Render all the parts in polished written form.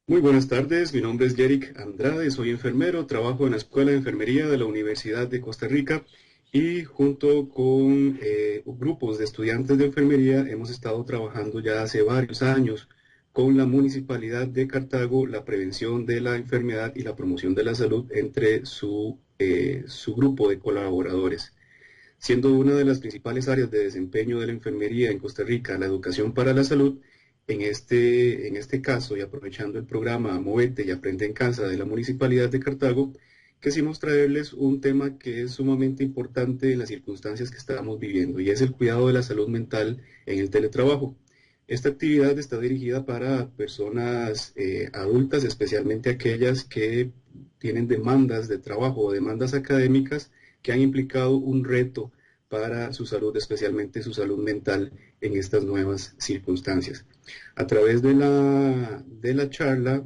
Muy buenas tardes, mi nombre es Yerick Andrade, soy enfermero, trabajo en la Escuela de Enfermería de la Universidad de Costa Rica y junto con grupos de estudiantes de enfermería hemos estado trabajando ya hace varios años con la Municipalidad de Cartago la prevención de la enfermedad y la promoción de la salud entre su grupo de colaboradores. Siendo una de las principales áreas de desempeño de la enfermería en Costa Rica la educación para la salud, en este caso, y aprovechando el programa Movete y Aprende en Casa de la Municipalidad de Cartago, quisimos traerles un tema que es sumamente importante en las circunstancias que estamos viviendo, y es el cuidado de la salud mental en el teletrabajo. Esta actividad está dirigida para personas adultas, especialmente aquellas que tienen demandas de trabajo o demandas académicas que han implicado un reto para su salud, especialmente su salud mental en estas nuevas circunstancias. A través de la charla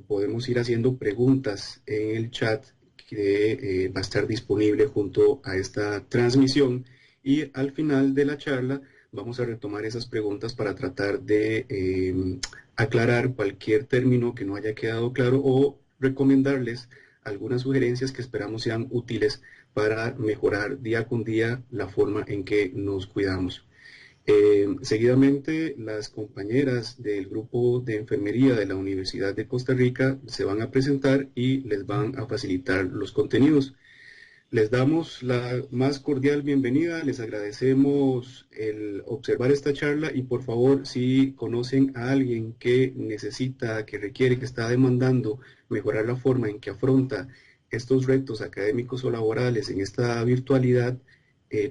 podemos ir haciendo preguntas en el chat que va a estar disponible junto a esta transmisión y al final de la charla vamos a retomar esas preguntas para tratar de aclarar cualquier término que no haya quedado claro o recomendarles algunas sugerencias que esperamos sean útiles para mejorar día con día la forma en que nos cuidamos. Seguidamente, las compañeras del grupo de enfermería de la Universidad de Costa Rica se van a presentar y les van a facilitar los contenidos. Les damos la más cordial bienvenida, les agradecemos el observar esta charla y por favor, si conocen a alguien que necesita, que requiere, que está demandando mejorar la forma en que afronta estos retos académicos o laborales en esta virtualidad,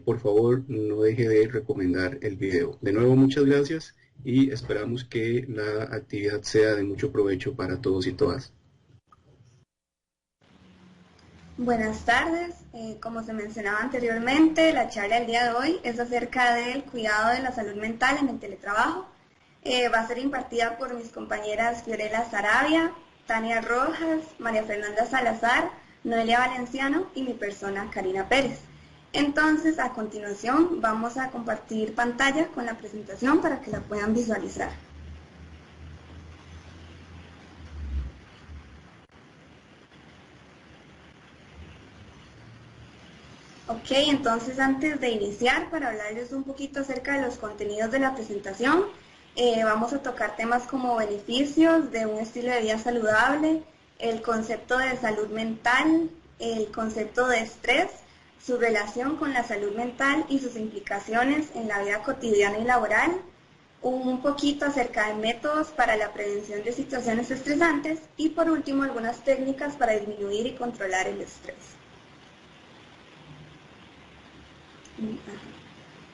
por favor no deje de recomendar el video. De nuevo, muchas gracias y esperamos que la actividad sea de mucho provecho para todos y todas. Buenas tardes, como se mencionaba anteriormente, la charla del día de hoy es acerca del cuidado de la salud mental en el teletrabajo. Va a ser impartida por mis compañeras Fiorella Sarabia, Tania Rojas, María Fernanda Salazar, Noelia Valenciano y mi persona Karina Pérez. Entonces, a continuación vamos a compartir pantalla con la presentación para que la puedan visualizar. Ok, entonces antes de iniciar, para hablarles un poquito acerca de los contenidos de la presentación, vamos a tocar temas como beneficios de un estilo de vida saludable, el concepto de salud mental, el concepto de estrés, su relación con la salud mental y sus implicaciones en la vida cotidiana y laboral, un poquito acerca de métodos para la prevención de situaciones estresantes y por último algunas técnicas para disminuir y controlar el estrés.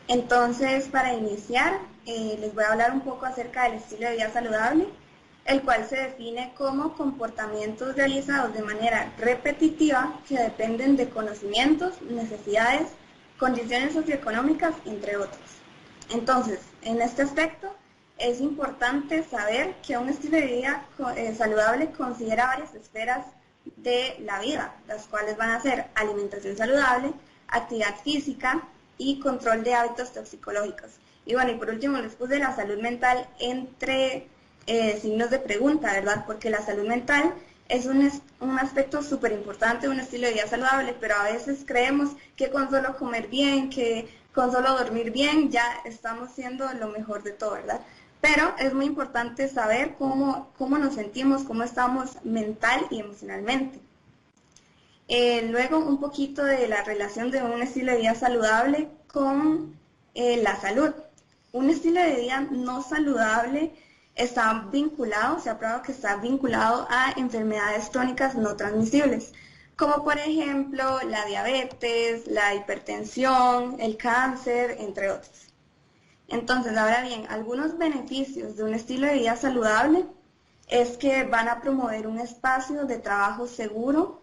Entonces, para iniciar, les voy a hablar un poco acerca del estilo de vida saludable, el cual se define como comportamientos realizados de manera repetitiva que dependen de conocimientos, necesidades, condiciones socioeconómicas, entre otros. Entonces, en este aspecto, es importante saber que un estilo de vida saludable considera varias esferas de la vida, las cuales van a ser alimentación saludable, actividad física y control de hábitos toxicológicos. Y bueno, y por último les puse la salud mental entre signos de pregunta, ¿verdad? Porque la salud mental es un aspecto súper importante de un estilo de vida saludable, pero a veces creemos que con solo comer bien, que con solo dormir bien, ya estamos siendo lo mejor de todo, ¿verdad? Pero es muy importante saber cómo nos sentimos, cómo estamos mental y emocionalmente. Luego un poquito de la relación de un estilo de vida saludable con la salud. Un estilo de vida no saludable está vinculado, se ha probado que está vinculado a enfermedades crónicas no transmisibles, como por ejemplo la diabetes, la hipertensión, el cáncer, entre otros. Entonces, ahora bien, algunos beneficios de un estilo de vida saludable es que van a promover un espacio de trabajo seguro,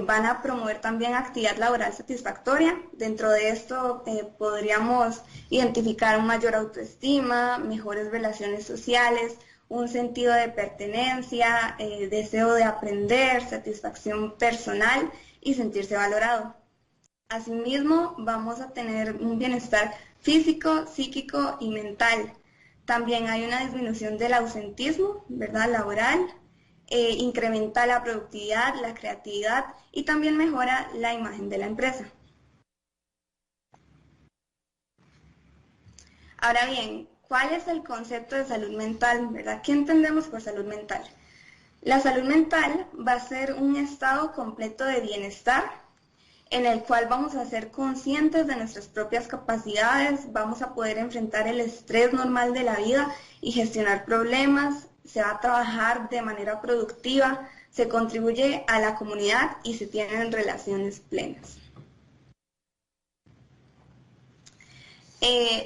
van a promover también actividad laboral satisfactoria. Dentro de esto podríamos identificar mayor autoestima, mejores relaciones sociales, un sentido de pertenencia, deseo de aprender, satisfacción personal y sentirse valorado. Asimismo, vamos a tener un bienestar físico, psíquico y mental. También hay una disminución del ausentismo, ¿verdad? Laboral, incrementa la productividad, la creatividad y también mejora la imagen de la empresa. Ahora bien, ¿cuál es el concepto de salud mental, verdad? ¿Qué entendemos por salud mental? La salud mental va a ser un estado completo de bienestar en el cual vamos a ser conscientes de nuestras propias capacidades, vamos a poder enfrentar el estrés normal de la vida y gestionar problemas, se va a trabajar de manera productiva, se contribuye a la comunidad y se tienen relaciones plenas.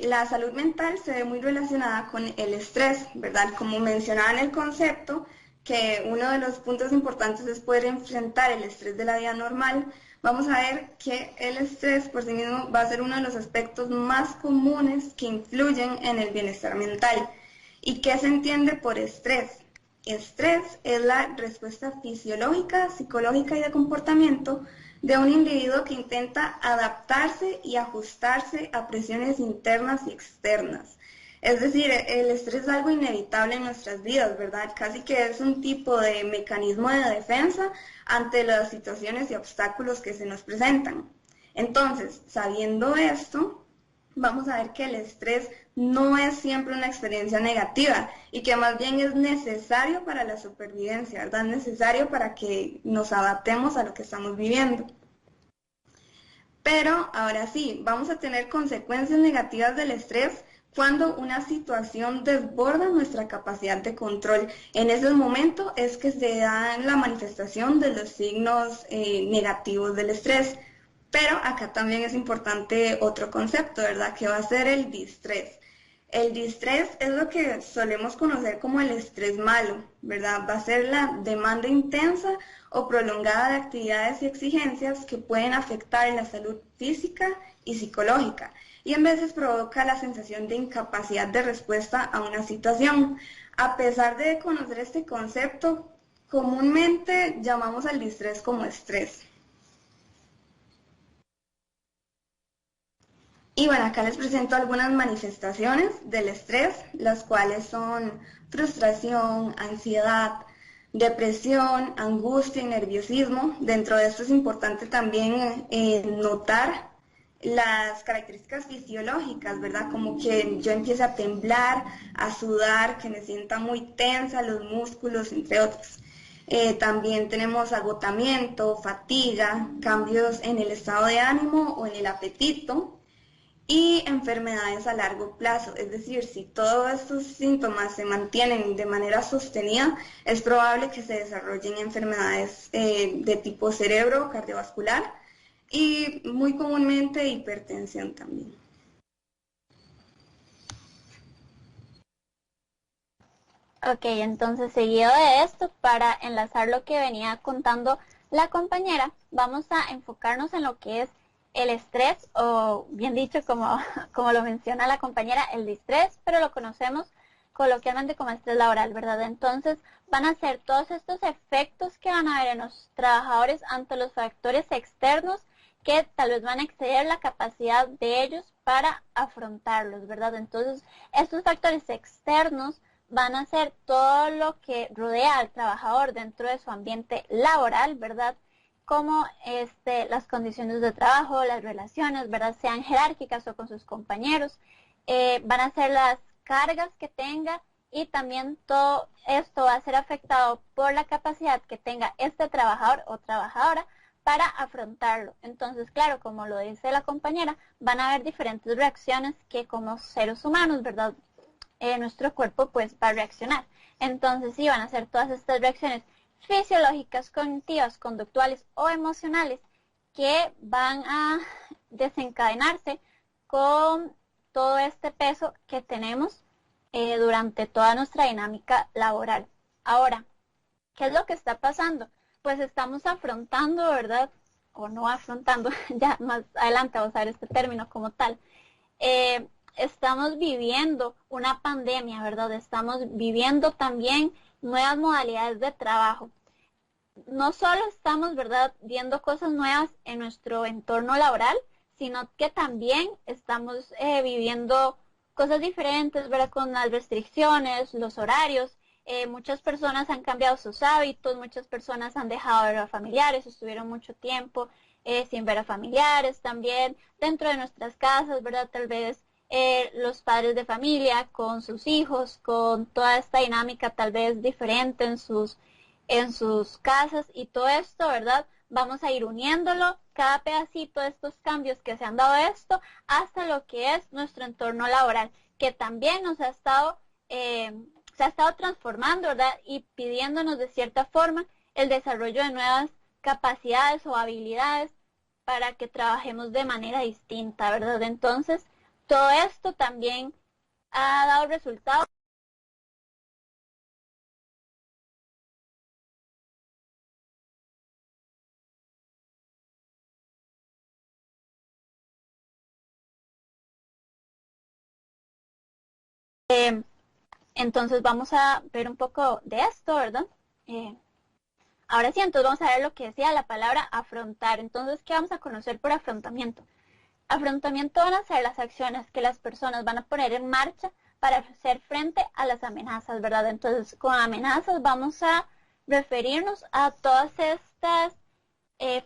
La salud mental se ve muy relacionada con el estrés, ¿verdad? Como mencionaba en el concepto, que uno de los puntos importantes es poder enfrentar el estrés de la vida normal. Vamos a ver que el estrés por sí mismo va a ser uno de los aspectos más comunes que influyen en el bienestar mental. ¿Y qué se entiende por estrés? Estrés es la respuesta fisiológica, psicológica y de comportamiento de un individuo que intenta adaptarse y ajustarse a presiones internas y externas. Es decir, el estrés es algo inevitable en nuestras vidas, ¿verdad? Casi que es un tipo de mecanismo de defensa ante las situaciones y obstáculos que se nos presentan. Entonces, sabiendo esto, vamos a ver que el estrés no es siempre una experiencia negativa y que más bien es necesario para la supervivencia, ¿verdad? Es necesario para que nos adaptemos a lo que estamos viviendo. Pero ahora sí, vamos a tener consecuencias negativas del estrés cuando una situación desborda nuestra capacidad de control. En ese momento es que se da la manifestación de los signos negativos del estrés. Pero acá también es importante otro concepto, ¿verdad? Que va a ser el distrés. El distrés es lo que solemos conocer como el estrés malo, ¿verdad? Va a ser la demanda intensa o prolongada de actividades y exigencias que pueden afectar la salud física y psicológica y en veces provoca la sensación de incapacidad de respuesta a una situación. A pesar de conocer este concepto, comúnmente llamamos al distrés como estrés. Y bueno, acá les presento algunas manifestaciones del estrés, las cuales son frustración, ansiedad, depresión, angustia y nerviosismo. Dentro de esto es importante también notar las características fisiológicas, ¿verdad? Como que yo empiece a temblar, a sudar, que me sienta muy tensa los músculos, entre otros. También tenemos agotamiento, fatiga, cambios en el estado de ánimo o en el apetito y enfermedades a largo plazo. Es decir, si todos estos síntomas se mantienen de manera sostenida, es probable que se desarrollen enfermedades de tipo cerebro, cardiovascular y muy comúnmente hipertensión también. Ok, entonces seguido de esto, para enlazar lo que venía contando la compañera, vamos a enfocarnos en lo que es el estrés, o bien dicho, como lo menciona la compañera, el distrés, pero lo conocemos coloquialmente como estrés laboral, ¿verdad? Entonces van a ser todos estos efectos que van a haber en los trabajadores ante los factores externos que tal vez van a exceder la capacidad de ellos para afrontarlos, ¿verdad? Entonces, estos factores externos van a ser todo lo que rodea al trabajador dentro de su ambiente laboral, ¿verdad? Como las condiciones de trabajo, las relaciones, ¿verdad? Sean jerárquicas o con sus compañeros, van a ser las cargas que tenga y también todo esto va a ser afectado por la capacidad que tenga este trabajador o trabajadora para afrontarlo. Entonces, claro, como lo dice la compañera, van a haber diferentes reacciones que como seres humanos, ¿verdad? Nuestro cuerpo pues va a reaccionar. Entonces, sí, van a ser todas estas reacciones fisiológicas, cognitivas, conductuales o emocionales que van a desencadenarse con todo este peso que tenemos durante toda nuestra dinámica laboral. Ahora, ¿qué es lo que está pasando? Pues estamos afrontando, ¿verdad? O no afrontando, ya más adelante vamos a ver este término como tal. Estamos viviendo una pandemia, ¿verdad? Estamos viviendo también nuevas modalidades de trabajo. No solo estamos, ¿verdad?, viendo cosas nuevas en nuestro entorno laboral, sino que también estamos viviendo cosas diferentes, ¿verdad? Con las restricciones, los horarios. Muchas personas han cambiado sus hábitos, muchas personas han dejado de ver a familiares, estuvieron mucho tiempo sin ver a familiares también, dentro de nuestras casas, ¿verdad? Tal vez los padres de familia con sus hijos, con toda esta dinámica tal vez diferente en sus casas y todo esto, ¿verdad? Vamos a ir uniéndolo, cada pedacito de estos cambios que se han dado esto, hasta lo que es nuestro entorno laboral, que también nos ha estado, se ha estado transformando, ¿verdad? Y pidiéndonos de cierta forma el desarrollo de nuevas capacidades o habilidades para que trabajemos de manera distinta, ¿verdad? Entonces, todo esto también ha dado resultados. Entonces vamos a ver un poco de esto, ¿verdad? Ahora sí, entonces vamos a ver lo que decía la palabra afrontar. Entonces, ¿qué vamos a conocer por afrontamiento? Afrontamiento van a ser las acciones que las personas van a poner en marcha para hacer frente a las amenazas, ¿verdad? Entonces, con amenazas vamos a referirnos a todas estas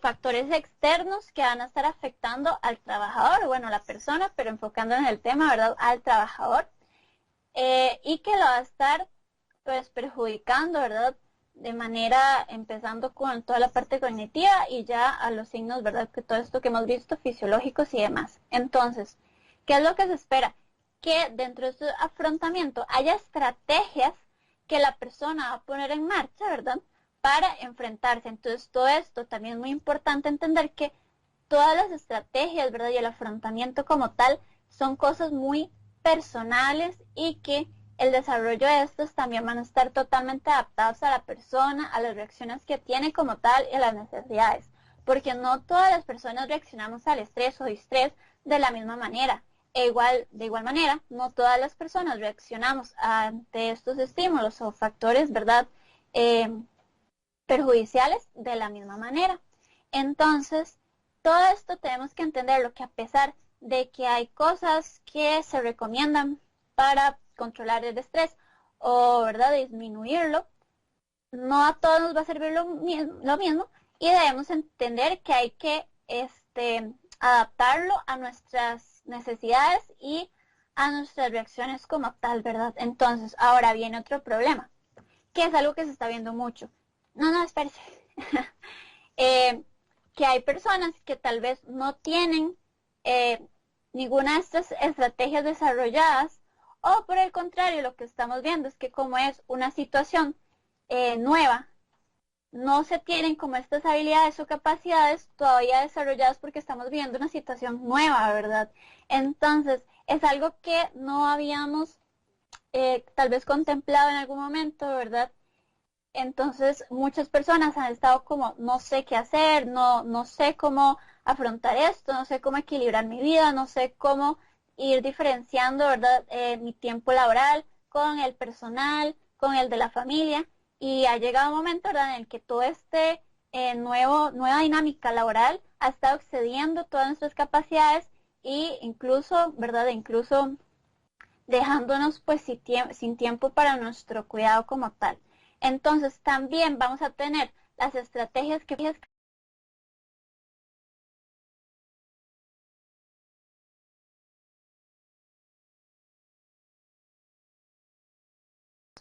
factores externos que van a estar afectando al trabajador, bueno, la persona, pero enfocando en el tema, ¿verdad? Al trabajador. Y que lo va a estar, pues, perjudicando, ¿verdad? De manera, empezando con toda la parte cognitiva y ya a los signos, ¿verdad? Que todo esto que hemos visto, fisiológicos y demás. Entonces, ¿qué es lo que se espera? Que dentro de este afrontamiento haya estrategias que la persona va a poner en marcha, ¿verdad? Para enfrentarse. Entonces, todo esto también es muy importante entender que todas las estrategias, ¿verdad? Y el afrontamiento como tal son cosas muy personales y que el desarrollo de estos también van a estar totalmente adaptados a la persona, a las reacciones que tiene como tal y a las necesidades. Porque no todas las personas reaccionamos al estrés o distrés de la misma manera. De igual manera, no todas las personas reaccionamos ante estos estímulos o factores, ¿verdad? Perjudiciales de la misma manera. Entonces, todo esto tenemos que entenderlo, que a pesar de que hay cosas que se recomiendan para controlar el estrés o, ¿verdad?, disminuirlo, no a todos nos va a servir lo mismo y debemos entender que hay que adaptarlo a nuestras necesidades y a nuestras reacciones como tal, ¿verdad? Entonces, ahora viene otro problema, que es algo que se está viendo mucho. No, espérese. Que hay personas que tal vez no tienen ninguna de estas estrategias desarrolladas, o por el contrario, lo que estamos viendo es que como es una situación nueva, no se tienen como estas habilidades o capacidades todavía desarrolladas porque estamos viendo una situación nueva, ¿verdad? Entonces, es algo que no habíamos tal vez contemplado en algún momento, ¿verdad? Entonces, muchas personas han estado como, no sé qué hacer, no sé cómo afrontar esto, no sé cómo equilibrar mi vida, no sé cómo ir diferenciando, ¿verdad? Mi tiempo laboral con el personal, con el de la familia. Y ha llegado un momento, ¿verdad?, en el que todo este nueva dinámica laboral ha estado excediendo todas nuestras capacidades e incluso, ¿verdad?, incluso dejándonos pues sin tiempo para nuestro cuidado como tal. Entonces también vamos a tener las estrategias que,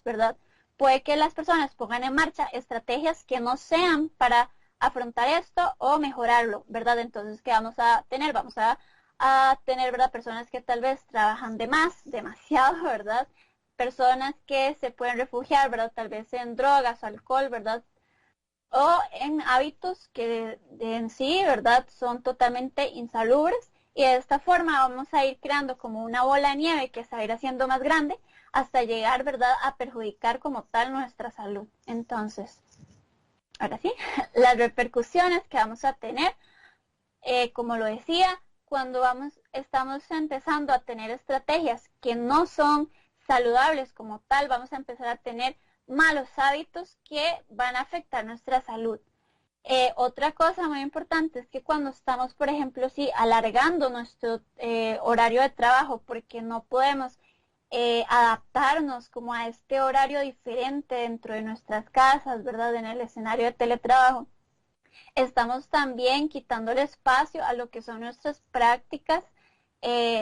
¿verdad? Puede que las personas pongan en marcha estrategias que no sean para afrontar esto o mejorarlo, ¿verdad? Entonces, ¿qué vamos a tener? Vamos a tener, ¿verdad?, personas que tal vez trabajan de más, demasiado, ¿verdad? Personas que se pueden refugiar, ¿verdad? Tal vez en drogas, alcohol, ¿verdad? O en hábitos que en sí, ¿verdad?, son totalmente insalubres, y de esta forma vamos a ir creando como una bola de nieve que se va a ir haciendo más grande hasta llegar, ¿verdad?, a perjudicar como tal nuestra salud. Entonces, ahora sí, las repercusiones que vamos a tener, como lo decía, cuando estamos empezando a tener estrategias que no son saludables como tal, vamos a empezar a tener malos hábitos que van a afectar nuestra salud. Otra cosa muy importante es que cuando estamos, por ejemplo, alargando nuestro horario de trabajo porque no podemos adaptarnos como a este horario diferente dentro de nuestras casas, ¿verdad? En el escenario de teletrabajo. Estamos también quitándole espacio a lo que son nuestras prácticas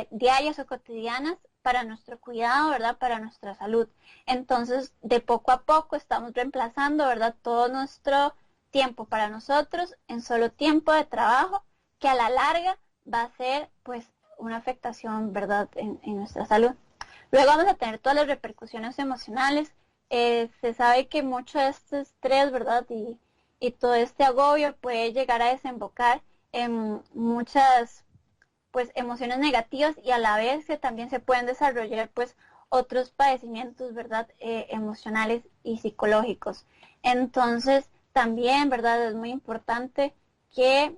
diarias o cotidianas para nuestro cuidado, ¿verdad? Para nuestra salud. Entonces, de poco a poco estamos reemplazando, ¿verdad? Todo nuestro tiempo para nosotros en solo tiempo de trabajo, que a la larga va a ser, pues, una afectación, ¿verdad? En nuestra salud. Luego vamos a tener todas las repercusiones emocionales. Se sabe que mucho de este estrés, ¿verdad? Y todo este agobio puede llegar a desembocar en muchas pues emociones negativas y a la vez que también se pueden desarrollar pues otros padecimientos, ¿verdad? Emocionales y psicológicos. Entonces también, ¿verdad? Es muy importante que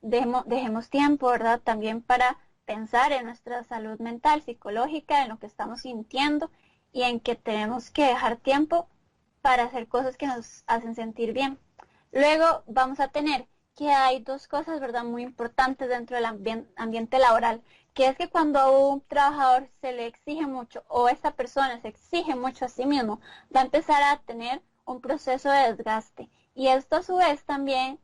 dejemos tiempo, ¿verdad? También para pensar en nuestra salud mental, psicológica, en lo que estamos sintiendo y en que tenemos que dejar tiempo para hacer cosas que nos hacen sentir bien. Luego vamos a tener que hay dos cosas, ¿verdad?, muy importantes dentro del ambiente laboral, que es que cuando a un trabajador se le exige mucho o esta persona se exige mucho a sí mismo, va a empezar a tener un proceso de desgaste. Y esto a su vez también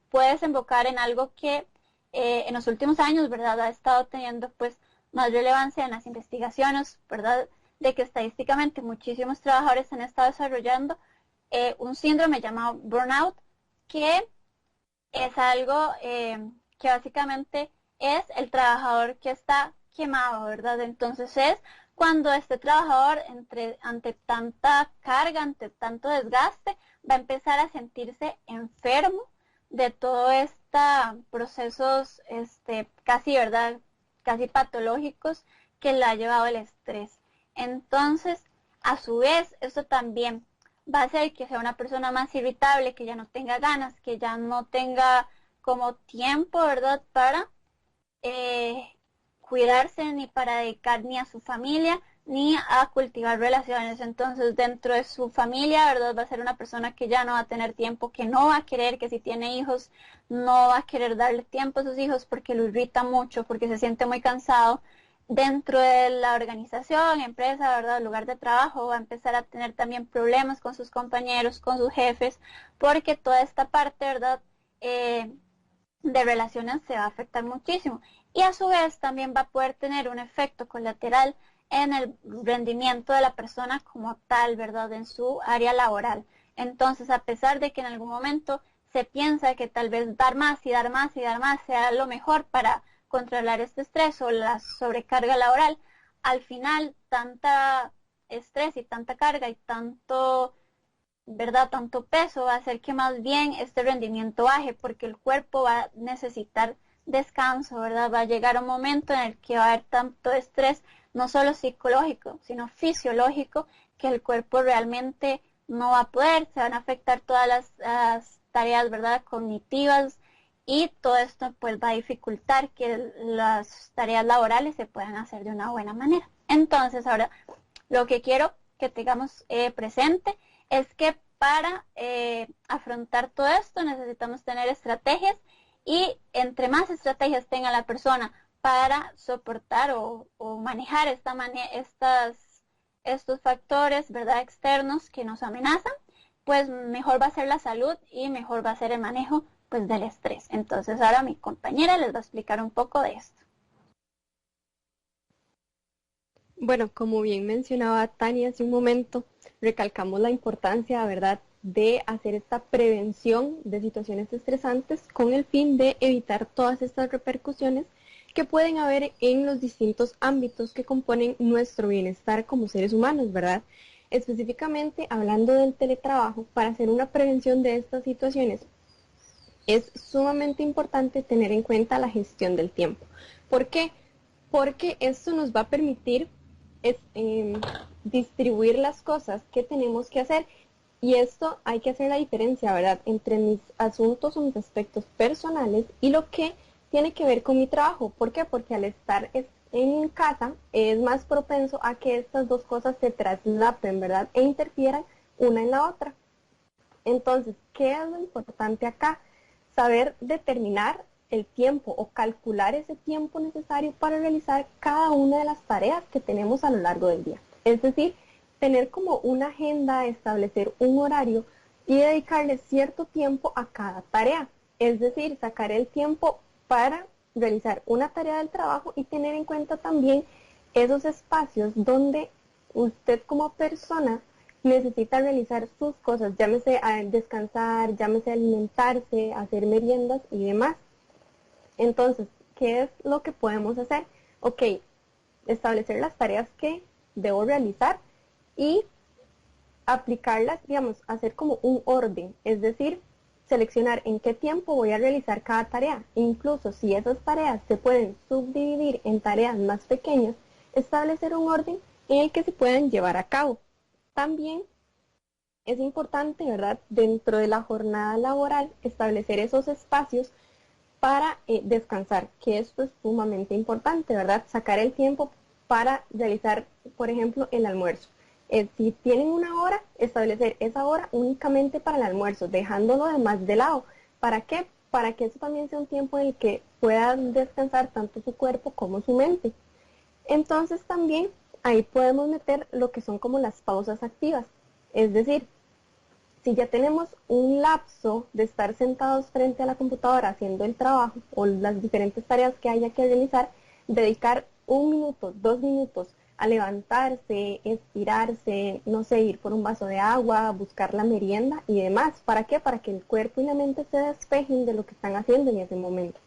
puede desembocar en algo que en los últimos años, ¿verdad?, ha estado teniendo pues más relevancia en las investigaciones, ¿verdad?, de que estadísticamente muchísimos trabajadores han estado desarrollando un síndrome llamado burnout, que es algo que básicamente es el trabajador que está quemado, ¿verdad? Entonces es cuando este trabajador ante tanta carga, ante tanto desgaste, va a empezar a sentirse enfermo de todos estos procesos casi, ¿verdad? Casi patológicos que le ha llevado el estrés. Entonces, a su vez, esto también va a hacer que sea una persona más irritable, que ya no tenga ganas, que ya no tenga como tiempo, ¿verdad?, para cuidarse, ni para dedicar ni a su familia, ni a cultivar relaciones. Entonces, dentro de su familia, ¿verdad?, va a ser una persona que ya no va a tener tiempo, que no va a querer, que si tiene hijos, no va a querer darle tiempo a sus hijos porque lo irrita mucho, porque se siente muy cansado. Dentro de la organización, empresa, ¿verdad?, lugar de trabajo, va a empezar a tener también problemas con sus compañeros, con sus jefes, porque toda esta parte, ¿verdad?, de relaciones se va a afectar muchísimo. Y a su vez también va a poder tener un efecto colateral en el rendimiento de la persona como tal, ¿verdad?, en su área laboral. Entonces, a pesar de que en algún momento se piensa que tal vez dar más y dar más y dar más sea lo mejor para controlar este estrés o la sobrecarga laboral, al final tanta estrés y tanta carga y tanto, ¿verdad?, tanto peso va a hacer que más bien este rendimiento baje, porque el cuerpo va a necesitar descanso, ¿verdad? Va a llegar un momento en el que va a haber tanto estrés, no solo psicológico, sino fisiológico, que el cuerpo realmente no va a poder, se van a afectar todas las tareas, ¿verdad?, cognitivas, y todo esto pues va a dificultar que las tareas laborales se puedan hacer de una buena manera. Entonces, ahora lo que quiero que tengamos presente es que para afrontar todo esto necesitamos tener estrategias, y entre más estrategias tenga la persona para soportar o manejar estos factores, ¿verdad?, externos que nos amenazan, pues mejor va a ser la salud y mejor va a ser el manejo pues del estrés. Entonces ahora mi compañera les va a explicar un poco de esto. Bueno, como bien mencionaba Tania hace un momento, recalcamos la importancia, ¿verdad?, de hacer esta prevención de situaciones estresantes con el fin de evitar todas estas repercusiones que pueden haber en los distintos ámbitos que componen nuestro bienestar como seres humanos, ¿verdad? Específicamente hablando del teletrabajo, para hacer una prevención de estas situaciones es sumamente importante tener en cuenta la gestión del tiempo. ¿Por qué? Porque esto nos va a permitir distribuir las cosas que tenemos que hacer, y esto hay que hacer la diferencia, ¿verdad?, entre mis asuntos o mis aspectos personales y lo que tiene que ver con mi trabajo. ¿Por qué? Porque al estar en casa es más propenso a que estas dos cosas se traslapen, ¿verdad?, e interfieran una en la otra. Entonces, ¿qué es lo importante acá? Saber determinar el tiempo o calcular ese tiempo necesario para realizar cada una de las tareas que tenemos a lo largo del día. Es decir, tener como una agenda, establecer un horario y dedicarle cierto tiempo a cada tarea. Es decir, sacar el tiempo para realizar una tarea del trabajo y tener en cuenta también esos espacios donde usted como persona necesita realizar sus cosas, llámese a descansar, llámese a alimentarse, hacer meriendas y demás. Entonces, ¿qué es lo que podemos hacer? Ok, establecer las tareas que debo realizar y aplicarlas, digamos, hacer como un orden, es decir, seleccionar en qué tiempo voy a realizar cada tarea. Incluso si esas tareas se pueden subdividir en tareas más pequeñas, establecer un orden en el que se puedan llevar a cabo. También es importante, ¿verdad?, dentro de la jornada laboral, establecer esos espacios para descansar, que esto es sumamente importante, ¿verdad? Sacar el tiempo para realizar, por ejemplo, el almuerzo. Si tienen una hora, establecer esa hora únicamente para el almuerzo, dejándolo demás de lado. ¿Para qué? Para que eso también sea un tiempo en el que puedan descansar tanto su cuerpo como su mente. Entonces también ahí podemos meter lo que son como las pausas activas. Es decir, si ya tenemos un lapso de estar sentados frente a la computadora haciendo el trabajo o las diferentes tareas que haya que realizar, dedicar 1 minuto, 2 minutos a levantarse, estirarse, no sé, ir por un vaso de agua, buscar la merienda y demás. ¿Para qué? Para que el cuerpo y la mente se despejen de lo que están haciendo en ese momento.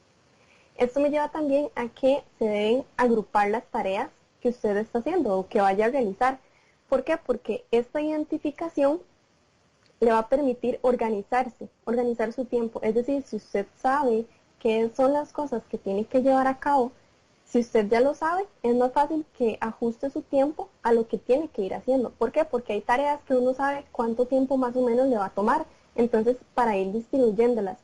Esto me lleva también a que se deben agrupar las tareas que usted está haciendo o que vaya a realizar. ¿Por qué? Porque esta identificación le va a permitir organizarse, organizar su tiempo. Es decir, si usted sabe qué son las cosas que tiene que llevar a cabo, si usted ya lo sabe, es más fácil que ajuste su tiempo a lo que tiene que ir haciendo. ¿Por qué? Porque hay tareas que uno sabe cuánto tiempo más o menos le va a tomar. Entonces, para ir distribuyéndolas.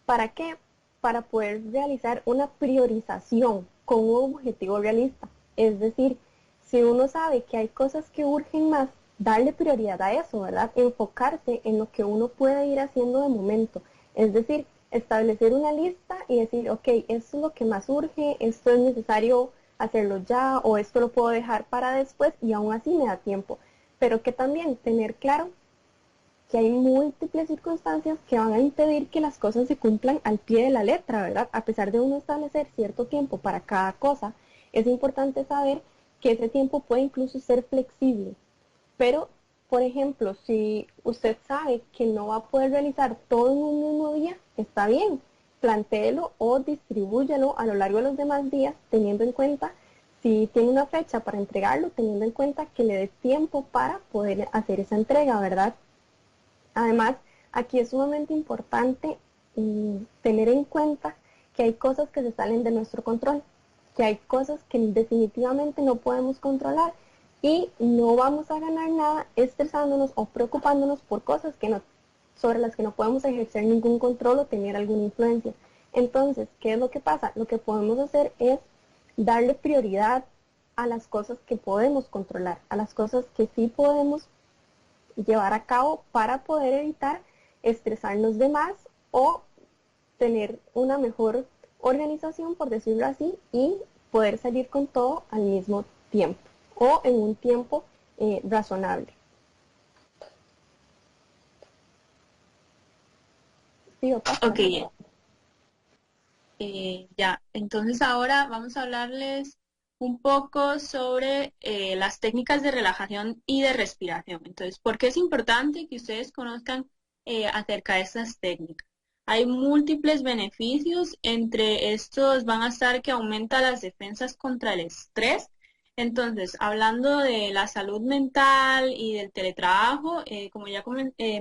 ¿Para qué? Para poder realizar una priorización con un objetivo realista. Es decir, si uno sabe que hay cosas que urgen más, darle prioridad a eso, ¿verdad? Enfocarse en lo que uno puede ir haciendo de momento. Es decir, establecer una lista y decir, ok, esto es lo que más urge, esto es necesario hacerlo ya o esto lo puedo dejar para después y aún así me da tiempo. Pero que también tener claro que hay múltiples circunstancias que van a impedir que las cosas se cumplan al pie de la letra, ¿verdad? A pesar de uno establecer cierto tiempo para cada cosa, es importante saber que ese tiempo puede incluso ser flexible. Pero, por ejemplo, si usted sabe que no va a poder realizar todo en un mismo día, está bien, plantéelo o distribúyalo a lo largo de los demás días, teniendo en cuenta si tiene una fecha para entregarlo, teniendo en cuenta que le dé tiempo para poder hacer esa entrega, ¿verdad? Además, aquí es sumamente importante tener en cuenta que hay cosas que se salen de nuestro control, que hay cosas que definitivamente no podemos controlar y no vamos a ganar nada estresándonos o preocupándonos por cosas sobre las que no podemos ejercer ningún control o tener alguna influencia. Entonces, ¿qué es lo que pasa? Lo que podemos hacer es darle prioridad a las cosas que podemos controlar, a las cosas que sí podemos llevar a cabo para poder evitar estresarnos de más o tener una mejor organización, por decirlo así, y poder salir con todo al mismo tiempo o en un tiempo razonable. Sí, Ok, ya, entonces ahora vamos a hablarles un poco sobre las técnicas de relajación y de respiración. Entonces, ¿por qué es importante que ustedes conozcan acerca de estas técnicas? Hay múltiples beneficios, entre estos van a estar que aumenta las defensas contra el estrés. Entonces, hablando de la salud mental y del teletrabajo, como ya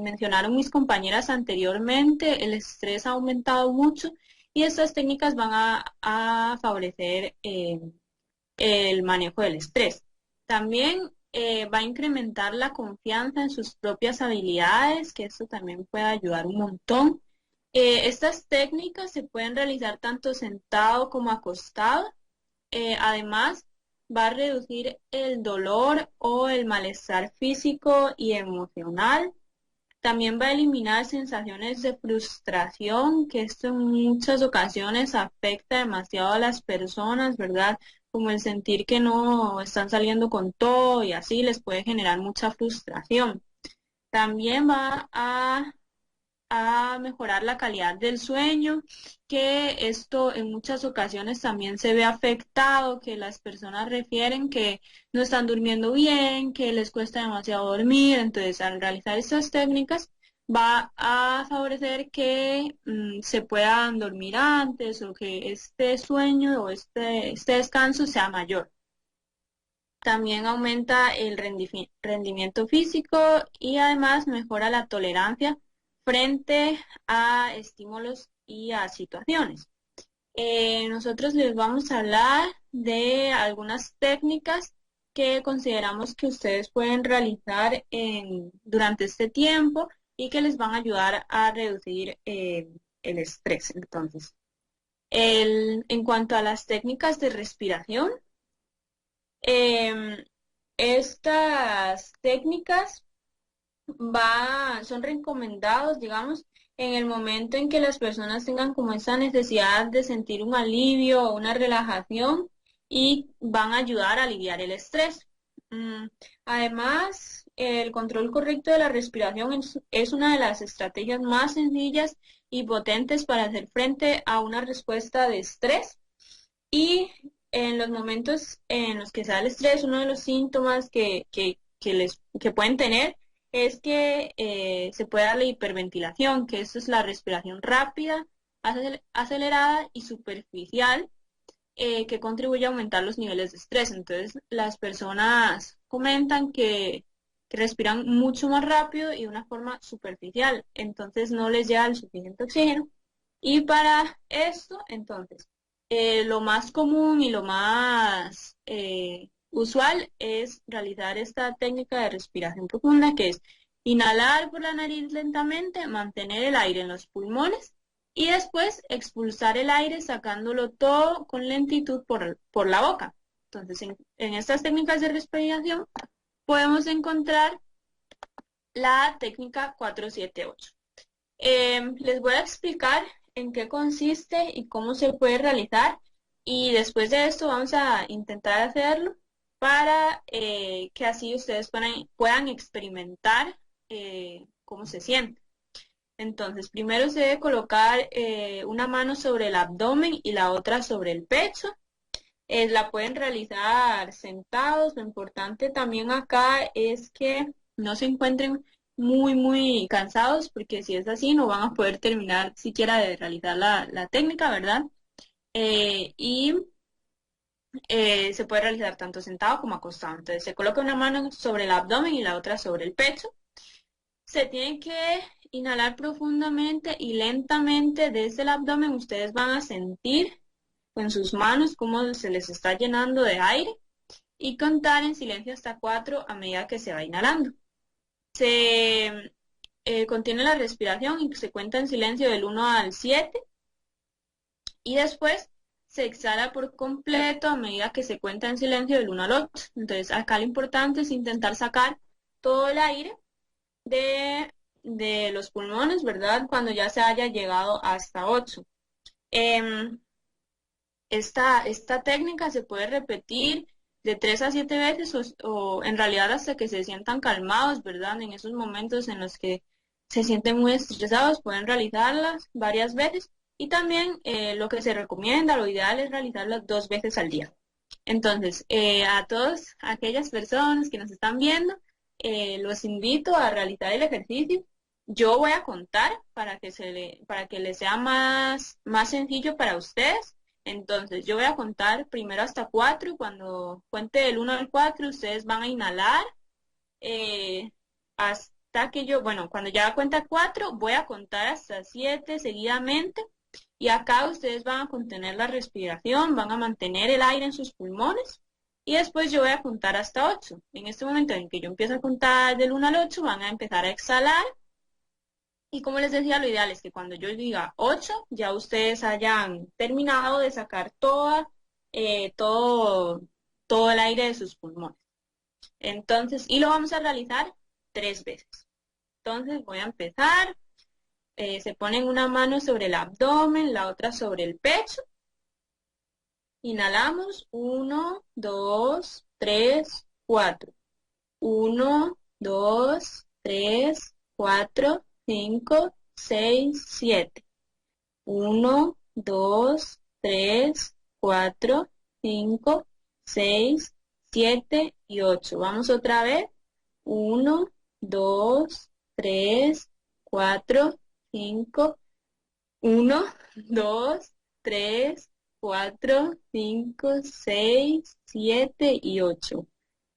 mencionaron mis compañeras anteriormente, el estrés ha aumentado mucho y estas técnicas van a favorecer el manejo del estrés. También va a incrementar la confianza en sus propias habilidades, que esto también puede ayudar un montón. Estas técnicas se pueden realizar tanto sentado como acostado. Además, va a reducir el dolor o el malestar físico y emocional. También va a eliminar sensaciones de frustración, que esto en muchas ocasiones afecta demasiado a las personas, ¿verdad? Como el sentir que no están saliendo con todo y así les puede generar mucha frustración. También va a mejorar la calidad del sueño, que esto en muchas ocasiones también se ve afectado, que las personas refieren que no están durmiendo bien, que les cuesta demasiado dormir. Entonces, al realizar estas técnicas va a favorecer que se puedan dormir antes, o que este sueño o este descanso sea mayor. También aumenta el rendimiento físico y además mejora la tolerancia frente a estímulos y a situaciones. Nosotros les vamos a hablar de algunas técnicas que consideramos que ustedes pueden realizar durante este tiempo y que les van a ayudar a reducir el estrés. Entonces, en cuanto a las técnicas de respiración, estas técnicas son recomendados, digamos, en el momento en que las personas tengan como esa necesidad de sentir un alivio o una relajación, y van a ayudar a aliviar el estrés. Además, el control correcto de la respiración es una de las estrategias más sencillas y potentes para hacer frente a una respuesta de estrés. Y en los momentos en los que se da el estrés, uno de los síntomas que pueden tener es que se puede dar la hiperventilación, que esto es la respiración rápida, acelerada y superficial, que contribuye a aumentar los niveles de estrés. Entonces, las personas comentan que respiran mucho más rápido y de una forma superficial, entonces no les llega el suficiente oxígeno. Y para esto, entonces, lo más común y lo más usual es realizar esta técnica de respiración profunda, que es inhalar por la nariz lentamente, mantener el aire en los pulmones y después expulsar el aire sacándolo todo con lentitud por la boca. Entonces, en estas técnicas de respiración podemos encontrar la técnica 478. Les voy a explicar en qué consiste y cómo se puede realizar, y después de esto vamos a intentar hacerlo para que así ustedes puedan experimentar cómo se siente. Entonces, primero se debe colocar una mano sobre el abdomen y la otra sobre el pecho. La pueden realizar sentados. Lo importante también acá es que no se encuentren muy cansados, porque si es así no van a poder terminar siquiera de realizar la técnica, ¿verdad? Y se puede realizar tanto sentado como acostado. Entonces se coloca una mano sobre el abdomen y la otra sobre el pecho. Se tiene que inhalar profundamente y lentamente desde el abdomen. Ustedes van a sentir con sus manos cómo se les está llenando de aire, y contar en silencio hasta 4 a medida que se va inhalando. Se contiene la respiración y se cuenta en silencio del 1 al 7, y después se exhala por completo a medida que se cuenta en silencio del 1 al 8. Entonces acá lo importante es intentar sacar todo el aire de los pulmones, ¿verdad? Cuando ya se haya llegado hasta 8. Esta técnica se puede repetir de 3 a 7 veces, o en realidad hasta que se sientan calmados, ¿verdad? En esos momentos en los que se sienten muy estresados pueden realizarlas varias veces, y también lo que se recomienda, lo ideal es realizarlas 2 veces al día. Entonces, a todas aquellas personas que nos están viendo, los invito a realizar el ejercicio. Yo voy a contar para que les sea más sencillo para ustedes. Entonces, yo voy a contar primero hasta 4, y cuando cuente del 1 al 4, ustedes van a inhalar hasta que cuando ya cuenta 4, voy a contar hasta 7 seguidamente, y acá ustedes van a contener la respiración, van a mantener el aire en sus pulmones, y después yo voy a contar hasta 8. En este momento en que yo empiezo a contar del 1 al 8, van a empezar a exhalar. Y como les decía, lo ideal es que cuando yo diga 8, ya ustedes hayan terminado de sacar todo el aire de sus pulmones. Entonces, y lo vamos a realizar 3 veces. Entonces voy a empezar. Se ponen una mano sobre el abdomen, la otra sobre el pecho. Inhalamos, 1, 2, 3, 4. 1, 2, 3, 4, 5, 6, 7. 1, 2, 3, 4, 5, 6, 7 y 8. Vamos otra vez. 1, 2, 3, 4, 5. 1, 2, 3, 4, 5, 6, 7 y 8.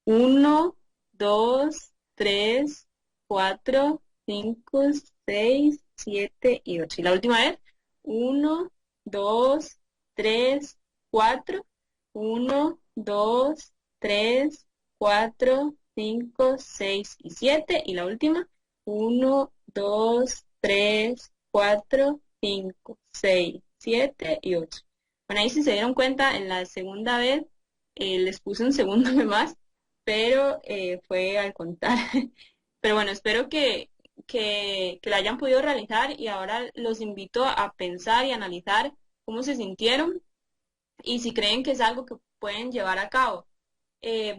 1, 2, 3, 4, 5, 6, 7 y 8. Y la última vez. 1, 2, 3, 4. 1, 2, 3, 4, 5, 6 y 7. Y la última. 1, 2, 3, 4, 5, 6, 7 y 8. Bueno, ahí si se dieron cuenta, en la segunda vez les puse un segundo de más, pero fue al contar. Pero bueno, espero que la hayan podido realizar y ahora los invito a pensar y analizar cómo se sintieron y si creen que es algo que pueden llevar a cabo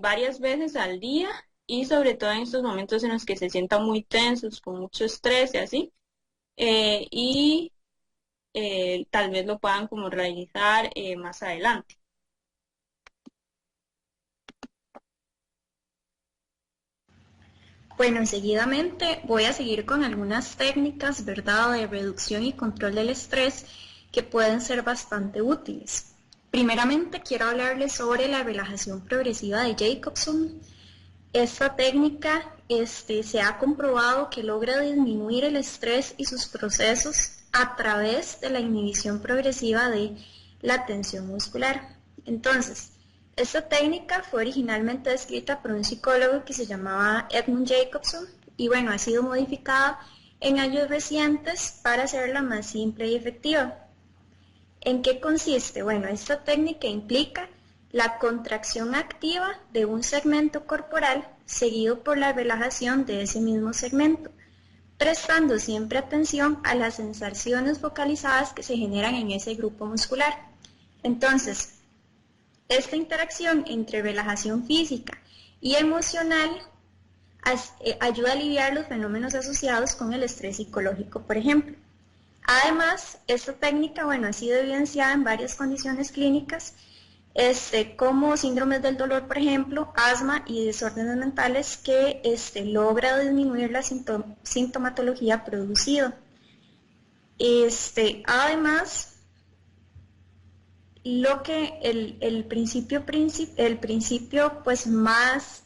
varias veces al día y sobre todo en estos momentos en los que se sientan muy tensos, con mucho estrés y así. Y tal vez lo puedan como realizar más adelante. Bueno, seguidamente voy a seguir con algunas técnicas, ¿verdad?, de reducción y control del estrés que pueden ser bastante útiles. Primeramente quiero hablarles sobre la relajación progresiva de Jacobson. Esta técnica se ha comprobado que logra disminuir el estrés y sus procesos a través de la inhibición progresiva de la tensión muscular. Entonces, esta técnica fue originalmente descrita por un psicólogo que se llamaba Edmund Jacobson y bueno, ha sido modificada en años recientes para hacerla más simple y efectiva. ¿En qué consiste? Bueno, esta técnica implica la contracción activa de un segmento corporal seguido por la relajación de ese mismo segmento, prestando siempre atención a las sensaciones focalizadas que se generan en ese grupo muscular. Entonces, esta interacción entre relajación física y emocional ayuda a aliviar los fenómenos asociados con el estrés psicológico, por ejemplo. Además, esta técnica, bueno, ha sido evidenciada en varias condiciones clínicas, como síndromes del dolor, por ejemplo, asma y desórdenes mentales que logra disminuir la sintomatología producida. Además, lo que el principio pues más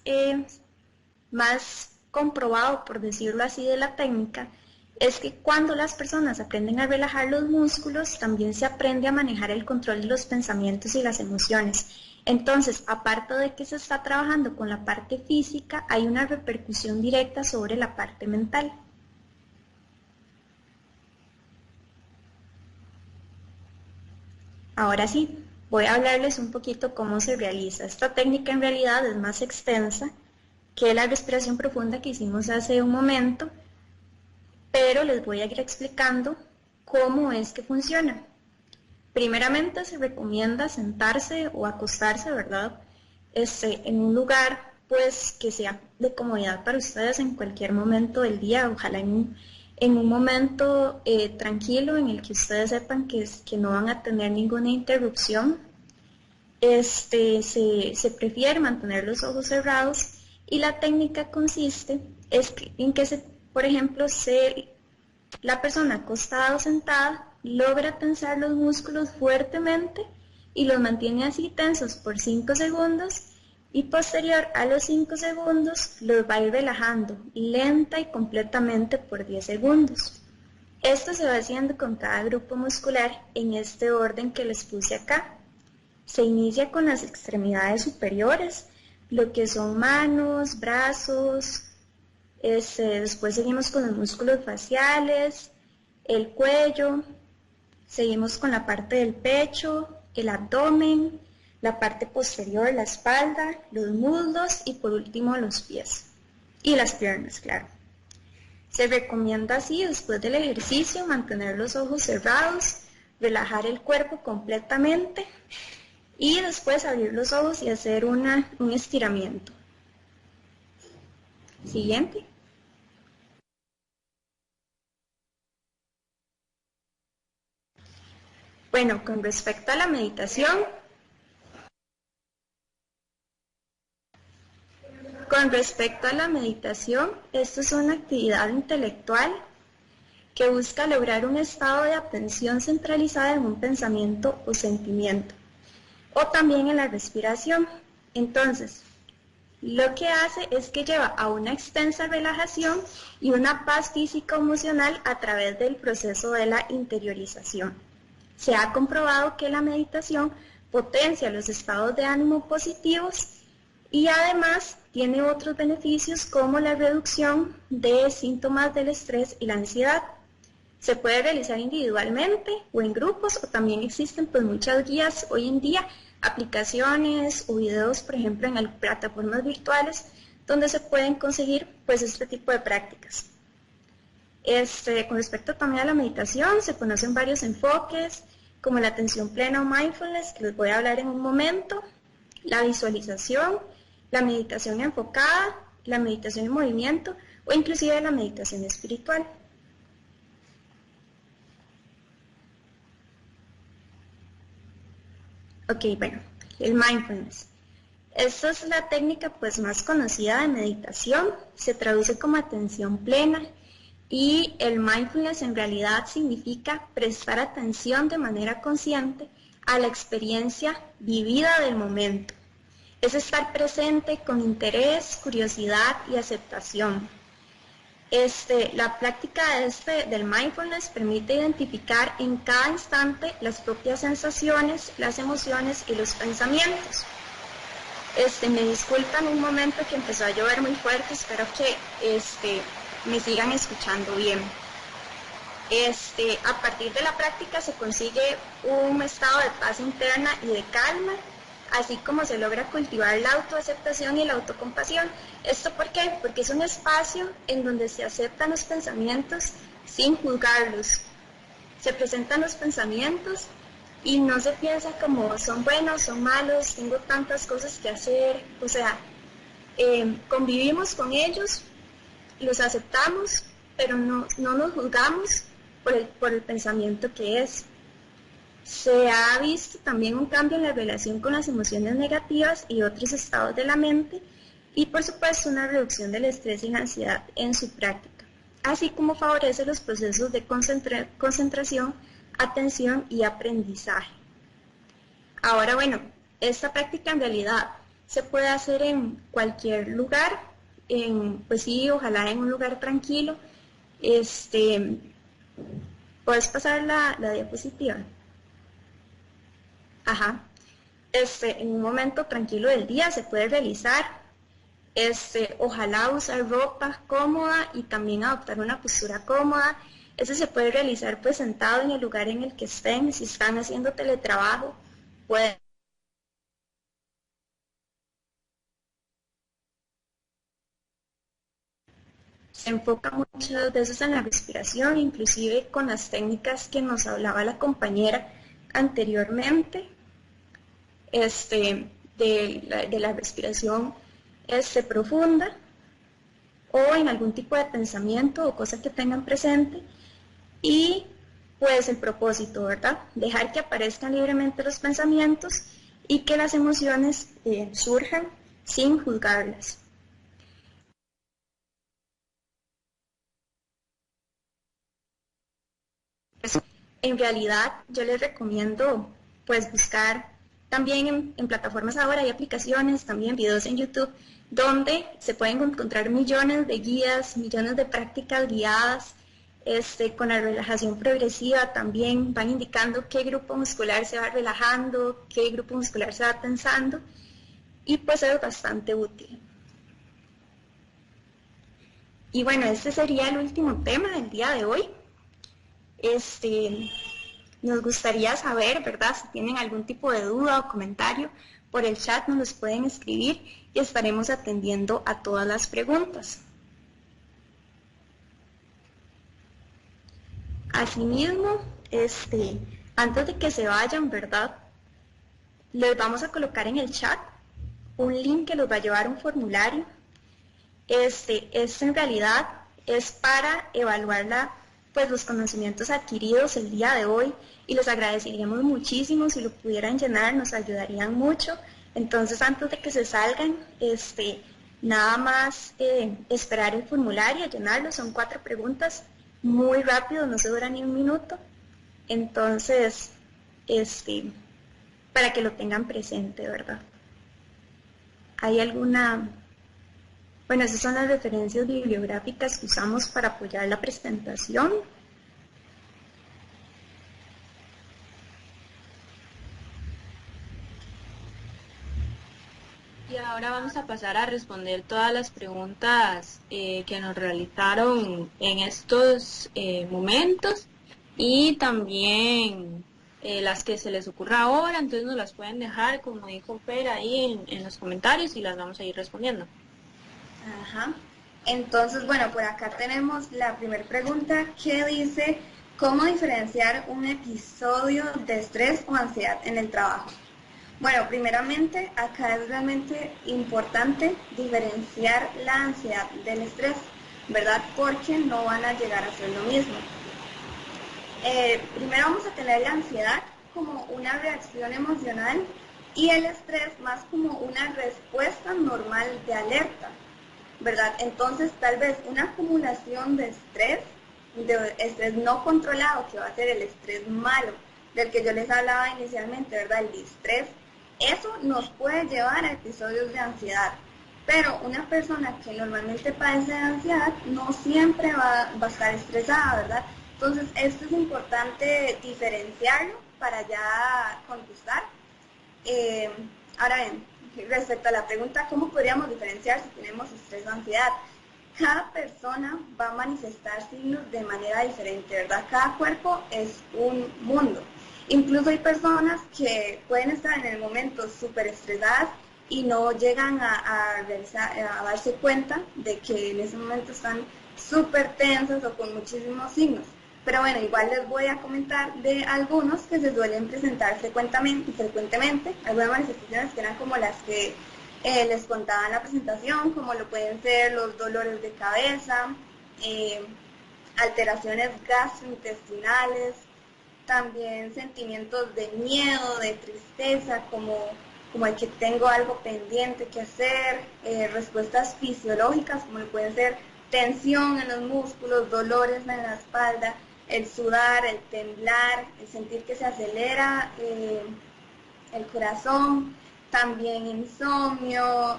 comprobado, por decirlo así, de la técnica es que cuando las personas aprenden a relajar los músculos, también se aprende a manejar el control de los pensamientos y las emociones. Entonces, aparte de que se está trabajando con la parte física, hay una repercusión directa sobre la parte mental. Ahora sí, voy a hablarles un poquito cómo se realiza. Esta técnica en realidad es más extensa que la respiración profunda que hicimos hace un momento, pero les voy a ir explicando cómo es que funciona. Primeramente se recomienda sentarse o acostarse, ¿verdad?, en un lugar pues que sea de comodidad para ustedes en cualquier momento del día, ojalá en un momento tranquilo en el que ustedes sepan que no van a tener ninguna interrupción. Se prefiere mantener los ojos cerrados y la técnica consiste en que por ejemplo, la persona acostada o sentada logra tensar los músculos fuertemente y los mantiene así tensos por 5 segundos y posterior a los 5 segundos los va a ir relajando lenta y completamente por 10 segundos. Esto se va haciendo con cada grupo muscular en este orden que les puse acá. Se inicia con las extremidades superiores, lo que son manos, brazos. Después seguimos con los músculos faciales, el cuello, seguimos con la parte del pecho, el abdomen, la parte posterior, la espalda, los muslos y por último los pies y las piernas, claro. Se recomienda así, después del ejercicio, mantener los ojos cerrados, relajar el cuerpo completamente y después abrir los ojos y hacer un estiramiento. Siguiente. Bueno, con respecto a la meditación, esto es una actividad intelectual que busca lograr un estado de atención centralizada en un pensamiento o sentimiento, o también en la respiración. Entonces, lo que hace es que lleva a una extensa relajación y una paz física o emocional a través del proceso de la interiorización. Se ha comprobado que la meditación potencia los estados de ánimo positivos y además tiene otros beneficios como la reducción de síntomas del estrés y la ansiedad. Se puede realizar individualmente o en grupos, o también existen pues muchas guías hoy en día, aplicaciones o videos, por ejemplo, en plataformas virtuales donde se pueden conseguir pues este tipo de prácticas. Con respecto también a la meditación, se conocen varios enfoques, como la atención plena o mindfulness, que les voy a hablar en un momento, la visualización, la meditación enfocada, la meditación en movimiento o inclusive la meditación espiritual. Ok, bueno, el mindfulness. Esta es la técnica pues más conocida de meditación, se traduce como atención plena y el mindfulness en realidad significa prestar atención de manera consciente a la experiencia vivida del momento. Es estar presente con interés, curiosidad y aceptación. La práctica del mindfulness permite identificar en cada instante las propias sensaciones, las emociones y los pensamientos. Me disculpan un momento que empezó a llover muy fuerte, espero que me sigan escuchando bien. A partir de la práctica se consigue un estado de paz interna y de calma, así como se logra cultivar la autoaceptación y la autocompasión. ¿Esto por qué? Porque es un espacio en donde se aceptan los pensamientos sin juzgarlos. Se presentan los pensamientos y no se piensa como son buenos, son malos, tengo tantas cosas que hacer. O sea, convivimos con ellos, los aceptamos, pero no nos juzgamos por el pensamiento que es. Se ha visto también un cambio en la relación con las emociones negativas y otros estados de la mente y por supuesto una reducción del estrés y la ansiedad en su práctica, así como favorece los procesos de concentración, atención y aprendizaje. Ahora bueno, esta práctica en realidad se puede hacer en cualquier lugar, pues sí, ojalá en un lugar tranquilo. ¿Puedes pasar la diapositiva? Ajá. En un momento tranquilo del día se puede realizar. Ojalá usar ropa cómoda y también adoptar una postura cómoda. Eso se puede realizar pues sentado en el lugar en el que estén. Si están haciendo teletrabajo, pueden. Se enfoca muchas veces en la respiración, inclusive con las técnicas que nos hablaba la compañera anteriormente. De la respiración profunda o en algún tipo de pensamiento o cosa que tengan presente y pues el propósito, ¿verdad? Dejar que aparezcan libremente los pensamientos y que las emociones surjan sin juzgarlas. En realidad yo les recomiendo pues buscar también en plataformas ahora hay aplicaciones, también videos en YouTube, donde se pueden encontrar millones de guías, millones de prácticas guiadas, con la relajación progresiva también van indicando qué grupo muscular se va relajando, qué grupo muscular se va tensando, y pues es bastante útil. Y bueno, este sería el último tema del día de hoy. Nos gustaría saber, ¿verdad? Si tienen algún tipo de duda o comentario, por el chat nos los pueden escribir y estaremos atendiendo a todas las preguntas. Asimismo, antes de que se vayan, ¿verdad? Les vamos a colocar en el chat un link que los va a llevar a un formulario. En realidad es para evaluar pues, los conocimientos adquiridos el día de hoy, y les agradeceríamos muchísimo si lo pudieran llenar, nos ayudarían mucho. Entonces, antes de que se salgan, nada más esperar el formulario, llenarlo. Son 4 preguntas, muy rápido, no se dura ni un minuto. Entonces, para que lo tengan presente, ¿verdad? ¿Hay alguna...? Bueno, esas son las referencias bibliográficas que usamos para apoyar la presentación. Y ahora vamos a pasar a responder todas las preguntas que nos realizaron en estos momentos, y también las que se les ocurra ahora. Entonces nos las pueden dejar, como dijo Fer, ahí en los comentarios, y las vamos a ir respondiendo. Ajá. Entonces, bueno, por acá tenemos la primera pregunta, que dice: ¿cómo diferenciar un episodio de estrés o ansiedad en el trabajo? Bueno, primeramente, acá es realmente importante diferenciar la ansiedad del estrés, ¿verdad? Porque no van a llegar a ser lo mismo. Primero vamos a tener la ansiedad como una reacción emocional, y el estrés más como una respuesta normal de alerta, ¿verdad? Entonces, tal vez una acumulación de estrés no controlado, que va a ser el estrés malo, del que yo les hablaba inicialmente, ¿verdad? El distrés, eso nos puede llevar a episodios de ansiedad. Pero una persona que normalmente padece de ansiedad no siempre va a estar estresada, ¿verdad? Entonces, esto es importante diferenciarlo para ya contestar. Ahora bien, respecto a la pregunta, ¿cómo podríamos diferenciar si tenemos estrés o ansiedad? Cada persona va a manifestar signos de manera diferente, ¿verdad? Cada cuerpo es un mundo. Incluso hay personas que pueden estar en el momento súper estresadas y no llegan a darse cuenta de que en ese momento están súper tensas o con muchísimos signos. Pero bueno, igual les voy a comentar de algunos que se suelen presentar frecuentemente, algunas manifestaciones que eran como las que les contaba en la presentación, como lo pueden ser los dolores de cabeza, alteraciones gastrointestinales, también sentimientos de miedo, de tristeza, como el que tengo algo pendiente que hacer, respuestas fisiológicas, como pueden ser tensión en los músculos, dolores en la espalda, el sudar, el temblar, el sentir que se acelera el corazón, también insomnio,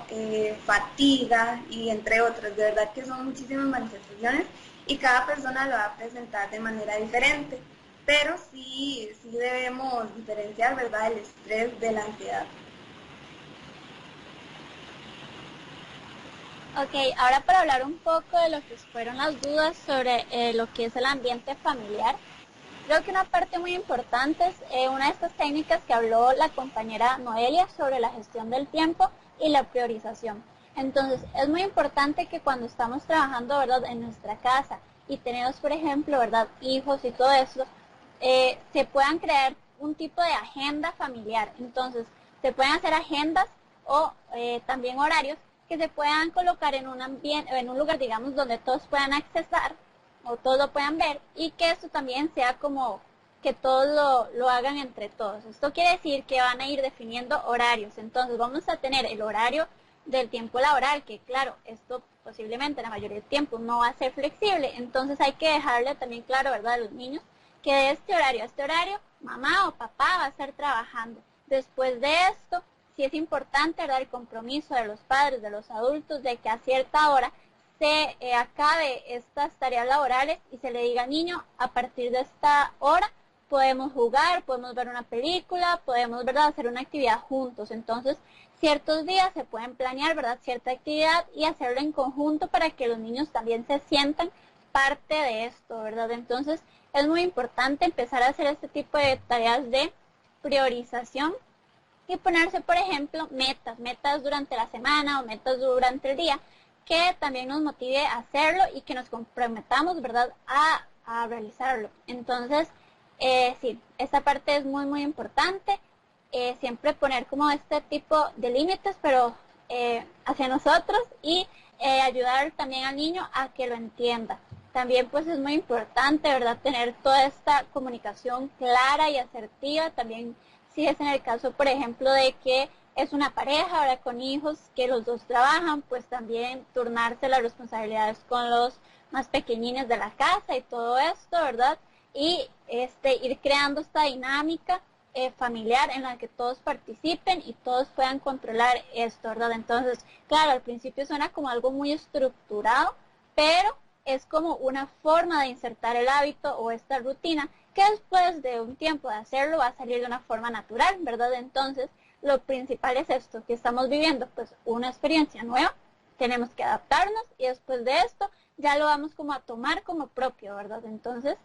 fatiga, y entre otras. De verdad que son muchísimas manifestaciones y cada persona lo va a presentar de manera diferente, pero sí debemos diferenciar, ¿verdad?, el estrés de la ansiedad. Ok, ahora para hablar un poco de lo que fueron las dudas sobre lo que es el ambiente familiar, creo que una parte muy importante es una de estas técnicas que habló la compañera Noelia sobre la gestión del tiempo y la priorización. Entonces, es muy importante que cuando estamos trabajando, ¿verdad?, en nuestra casa y tenemos, por ejemplo, ¿verdad?, hijos y todo eso, se puedan crear un tipo de agenda familiar. Entonces, se pueden hacer agendas o también horarios que se puedan colocar en un ambiente, en un lugar, digamos, donde todos puedan accesar o todos lo puedan ver, y que esto también sea como que todos lo hagan entre todos. Esto quiere decir que van a ir definiendo horarios. Entonces vamos a tener el horario del tiempo laboral, que claro, esto posiblemente la mayoría del tiempo no va a ser flexible. Entonces hay que dejarle también claro, ¿verdad?, a los niños que de este horario a este horario mamá o papá va a estar trabajando. Después de esto, sí es importante, ¿verdad?, el compromiso de los padres, de los adultos, de que a cierta hora se acabe estas tareas laborales y se le diga al niño: a partir de esta hora podemos jugar, podemos ver una película, podemos, ¿verdad?, hacer una actividad juntos. Entonces, ciertos días se pueden planear, ¿verdad?, cierta actividad y hacerlo en conjunto para que los niños también se sientan parte de esto, ¿verdad? Entonces, es muy importante empezar a hacer este tipo de tareas de priorización y ponerse, por ejemplo, metas durante la semana o metas durante el día, que también nos motive a hacerlo y que nos comprometamos, ¿verdad?, a a realizarlo. Entonces, sí, esta parte es muy, muy importante. Siempre poner como este tipo de límites, pero hacia nosotros y ayudar también al niño a que lo entienda. También pues es muy importante, ¿verdad?, tener toda esta comunicación clara y asertiva. También si es en el caso, por ejemplo, de que es una pareja, ¿verdad?, con hijos, que los dos trabajan, pues también turnarse las responsabilidades con los más pequeñines de la casa y todo esto, ¿verdad? Y ir creando esta dinámica familiar en la que todos participen y todos puedan controlar esto, ¿verdad? Entonces, claro, al principio suena como algo muy estructurado, pero es como una forma de insertar el hábito o esta rutina que después de un tiempo de hacerlo va a salir de una forma natural, ¿verdad? Entonces, lo principal es esto, que estamos viviendo pues una experiencia nueva, tenemos que adaptarnos y después de esto ya lo vamos como a tomar como propio, ¿verdad? Entonces,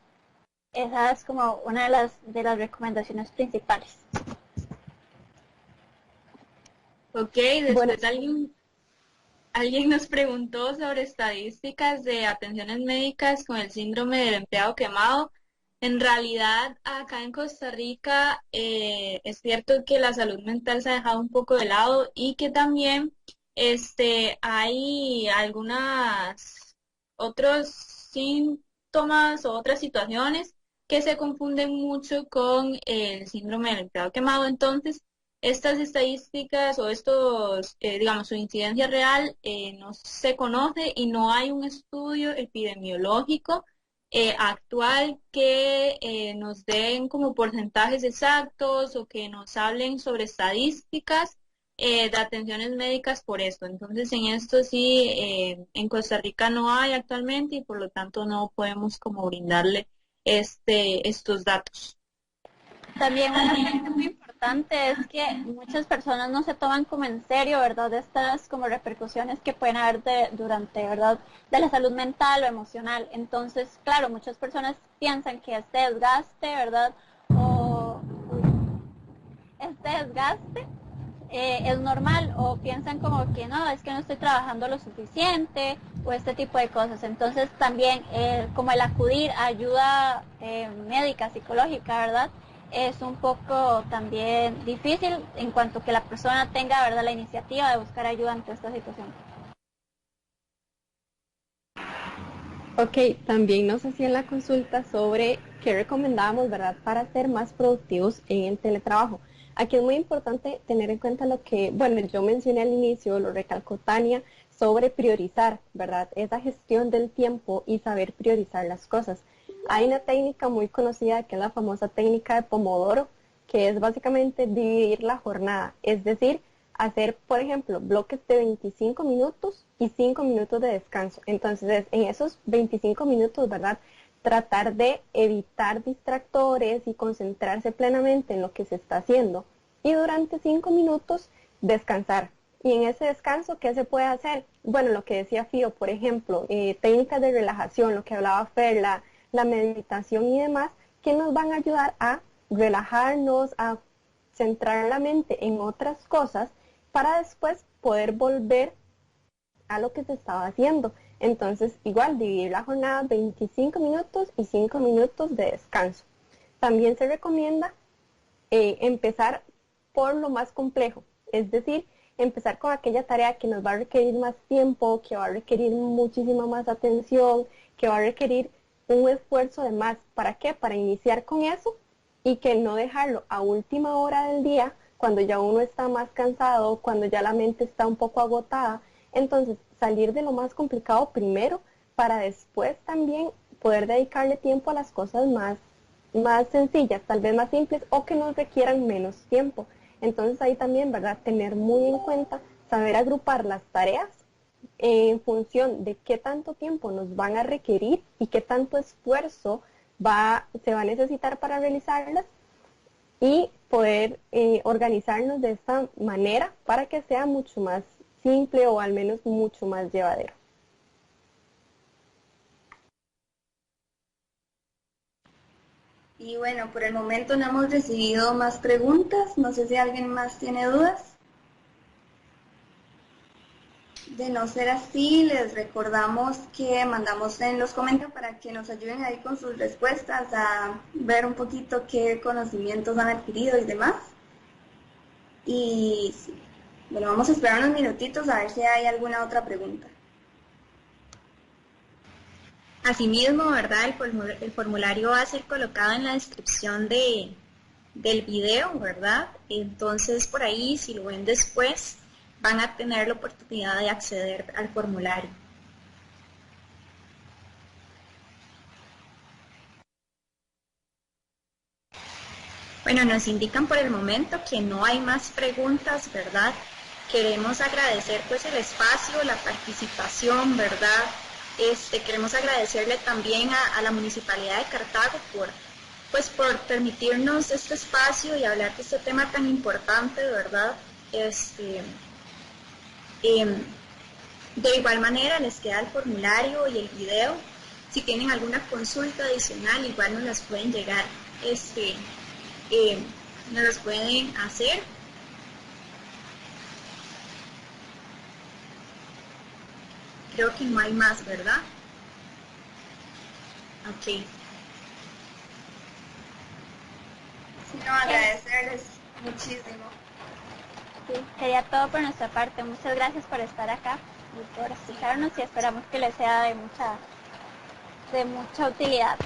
esa es como una de las recomendaciones principales. Ok, Bueno, después alguien nos preguntó sobre estadísticas de atenciones médicas con el síndrome del empleado quemado. En realidad, acá en Costa Rica es cierto que la salud mental se ha dejado un poco de lado y que también hay algunas otros síntomas o otras situaciones que se confunden mucho con el síndrome del empleado quemado. Entonces, estas estadísticas o estos, digamos, su incidencia real no se conoce y no hay un estudio epidemiológico actual que nos den como porcentajes exactos o que nos hablen sobre estadísticas de atenciones médicas por esto. Entonces, en esto sí, en Costa Rica no hay actualmente y por lo tanto no podemos como brindarle estos datos. También una parte muy importante es que muchas personas no se toman como en serio, ¿verdad?, estas como repercusiones que pueden haber durante, ¿verdad?, de la salud mental o emocional. Entonces, claro, muchas personas piensan que este desgaste, ¿verdad?, o este desgaste es normal, o piensan como que no, es que no estoy trabajando lo suficiente o este tipo de cosas. Entonces también como el acudir a ayuda médica, psicológica, ¿verdad?, es un poco también difícil en cuanto que la persona tenga, ¿verdad?, la iniciativa de buscar ayuda ante esta situación. ok, también nos hacían la consulta sobre qué recomendábamos, ¿verdad?, para ser más productivos en el teletrabajo. Aquí es muy importante tener en cuenta lo que, bueno, yo mencioné al inicio, lo recalcó Tania, sobre priorizar, ¿verdad?, esa gestión del tiempo y saber priorizar las cosas. Hay una técnica muy conocida que es la famosa técnica de Pomodoro, que es básicamente dividir la jornada, es decir, hacer, por ejemplo, bloques de 25 minutos y 5 minutos de descanso. Entonces, en esos 25 minutos, ¿verdad?, tratar de evitar distractores y concentrarse plenamente en lo que se está haciendo. Y durante 5 minutos, descansar. Y en ese descanso, ¿qué se puede hacer? Bueno, lo que decía Fío, por ejemplo, técnicas de relajación, lo que hablaba Fer, la meditación y demás, que nos van a ayudar a relajarnos, a centrar la mente en otras cosas para después poder volver a lo que se estaba haciendo. Entonces, igual, dividir la jornada 25 minutos y 5 minutos de descanso. También se recomienda empezar por lo más complejo, es decir, empezar con aquella tarea que nos va a requerir más tiempo, que va a requerir muchísima más atención, que va a requerir un esfuerzo de más. ¿Para qué? Para iniciar con eso y que no dejarlo a última hora del día, cuando ya uno está más cansado, cuando ya la mente está un poco agotada. Entonces, salir de lo más complicado primero para después también poder dedicarle tiempo a las cosas más sencillas, tal vez más simples o que nos requieran menos tiempo. Entonces ahí también, ¿verdad?, tener muy en cuenta, saber agrupar las tareas en función de qué tanto tiempo nos van a requerir y qué tanto esfuerzo se va a necesitar para realizarlas y poder organizarnos de esta manera para que sea mucho más simple o al menos mucho más llevadero. Y bueno, por el momento no hemos recibido más preguntas. No sé si alguien más tiene dudas. De no ser así, les recordamos que mandamos en los comentarios para que nos ayuden ahí con sus respuestas, a ver un poquito qué conocimientos han adquirido y demás. Y sí, bueno, vamos a esperar unos minutitos a ver si hay alguna otra pregunta. Asimismo, ¿verdad? El formulario va a ser colocado en la descripción del video, ¿verdad? Entonces, por ahí, si lo ven después, van a tener la oportunidad de acceder al formulario. Bueno, nos indican por el momento que no hay más preguntas, ¿verdad? Queremos agradecer pues el espacio, la participación, ¿verdad? Queremos agradecerle también a la Municipalidad de Cartago por permitirnos este espacio y hablar de este tema tan importante, ¿verdad? De igual manera les queda el formulario y el video. Si tienen alguna consulta adicional, igual nos las pueden llegar, nos las pueden hacer. Creo que no hay más, ¿verdad? Ok. Sí, no, agradecerles muchísimo. Sí, sería todo por nuestra parte. Muchas gracias por estar acá y por escucharnos y esperamos que les sea de mucha utilidad.